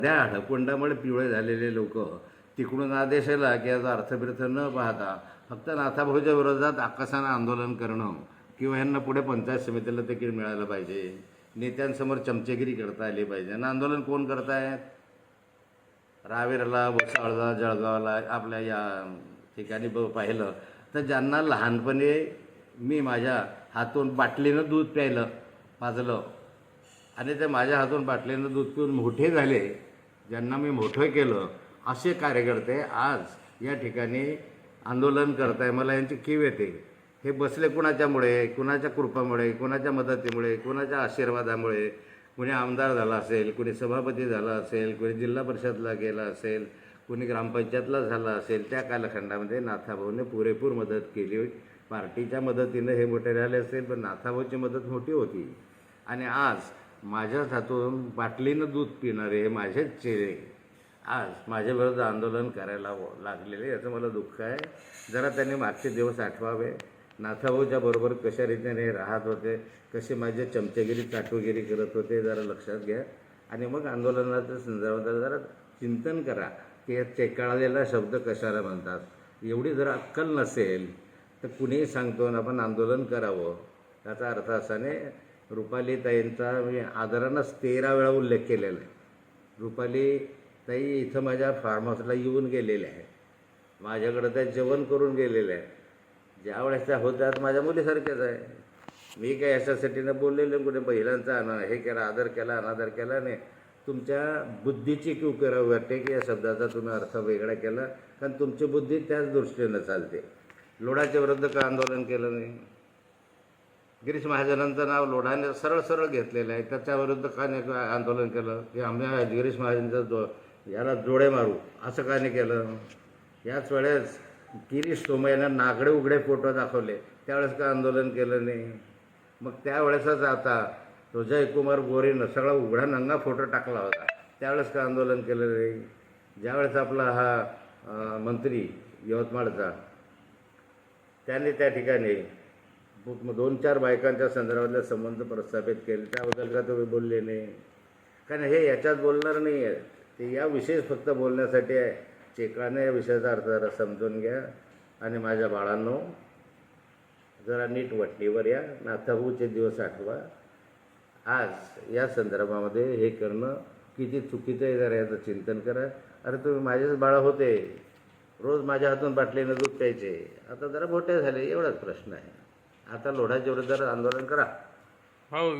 त्या हडकुंडामुळे पिवळे झालेले लोक तिकडून आदेश आला की याचा अर्थबिर्थ न पाहता फक्त नाथाभाऊच्या विरोधात आकाशानं आंदोलन करणं किंवा यांना पुढे पंचायत समितीला तिकीट मिळालं पाहिजे, नेत्यांसमोर चमचेगिरी करता आली पाहिजे. आणि आंदोलन कोण करतायत? रावेरला, भुसावळला, जळगावला, आपल्या या ठिकाणी पाहिलं तर ज्यांना लहानपणी मी माझ्या हातून बाटलीनं दूध प्यायलं पाजलं आणि ते माझ्या हातून बाटलीनं दूध पिऊन मोठे झाले, ज्यांना मी मोठं केलं, असे कार्यकर्ते आज या ठिकाणी आंदोलन करत आहे. मला यांची कीव येते. हे बसले कुणाच्यामुळे? कुणाच्या कृपामुळे, कुणाच्या मदतीमुळे, कुणाच्या आशीर्वादामुळे. कुणी आमदार झाला असेल, कुणी सभापती झाला असेल, कुणी जिल्हा परिषदला गेला असेल, कुणी ग्रामपंचायतला झाला असेल. त्या कालखंडामध्ये नाथाभाऊने पुरेपूर मदत केली. पार्टीच्या मदतीनं हे मोठे राहिले असेल, पण नाथाभाऊची मदत मोठी होती. आणि आज माझ्याच हातून बाटलीनं दूध पिणारे हे माझेच चेहरे आज माझ्या विरुद्ध आंदोलन करायला लागलेले, याचं मला दुःख आहे. जरा त्यांनी मागचे दिवस आठवावे. नाथाभाऊच्या बरोबर कशा रीतीने राहत होते, कसे माझे चमचेगिरी चाटुगिरी करत होते, जरा लक्षात घ्या. आणि मग आंदोलनाच्या संदर्भात जरा चिंतन करा की या चेकाळलेला शब्द कशाला म्हणतात. एवढी जर अक्कल नसेल तर कुणीही सांगतो ना आपण आंदोलन करावं. त्याचा अर्थ असाने रुपालीताईंचा मी आदरानंच 13 वेळा उल्लेख केलेला आहे. रुपालीताई इथं माझ्या फार्म हाऊसला येऊन गेलेल्या आहे, माझ्याकडं त्या जेवण करून गेलेल्या आहे. ज्यावेळेस त्या होत्यात माझ्या मुलीसारख्याच आहे. मी काय याच्यासाठी न बोललेलं कुठे महिलांचा हे केला, आदर केला, अनादर केला नाही. तुमच्या बुद्धीची क्यू करावी वाटते की या शब्दाचा तुम्ही अर्थ वेगळा केला, कारण तुमची बुद्धी त्याच दृष्टीनं चालते. लोढाच्या विरुद्ध का आंदोलन केलं नाही? गिरीश महाजनांचं नाव लोढाने सरळ सरळ घेतलेलं आहे, त्याच्याविरुद्ध का नाही आंदोलन केलं की आम्ही गिरीश महाजनचा याला जोडे मारू, असं का नाही केलं? याच वेळेस गिरीश सोमय्यानं नागडे उघडे फोटो दाखवले, त्यावेळेस का आंदोलन केलं नाही? मग त्यावेळेसच आता तो जयकुमार गोरेनं सगळा उघडा नंगा फोटो टाकला होता, त्यावेळेस का आंदोलन केलं नाही? ज्यावेळेस आपला हा मंत्री यवतमाळचा त्यांनी त्या ठिकाणी 2-4 बायकांच्या संदर्भातले संबंध प्रस्थापित केले, त्याबद्दल का तुम्ही बोलले नाही? कारण हे याच्यात बोलणार नाही आहे, ते या विषयीच फक्त बोलण्यासाठी आहे. चेकाने या विषयाचा अर्थ जरा समजून घ्या. आणि माझ्या बाळांनो, जरा नीट वटणीवर या. नाथाभाऊचे दिवस आठवा. आज या संदर्भामध्ये हे करणं किती चुकीचं आहे, जरा याचं चिंतन करा. अरे तुम्ही माझेच बाळं होते, रोज माझ्या हातून बाटलीनं दूध प्यायचे, आता जरा मोठे झाले, एवढाच प्रश्न आहे. आता लोढाच्या विरुद्ध आंदोलन करा. हो.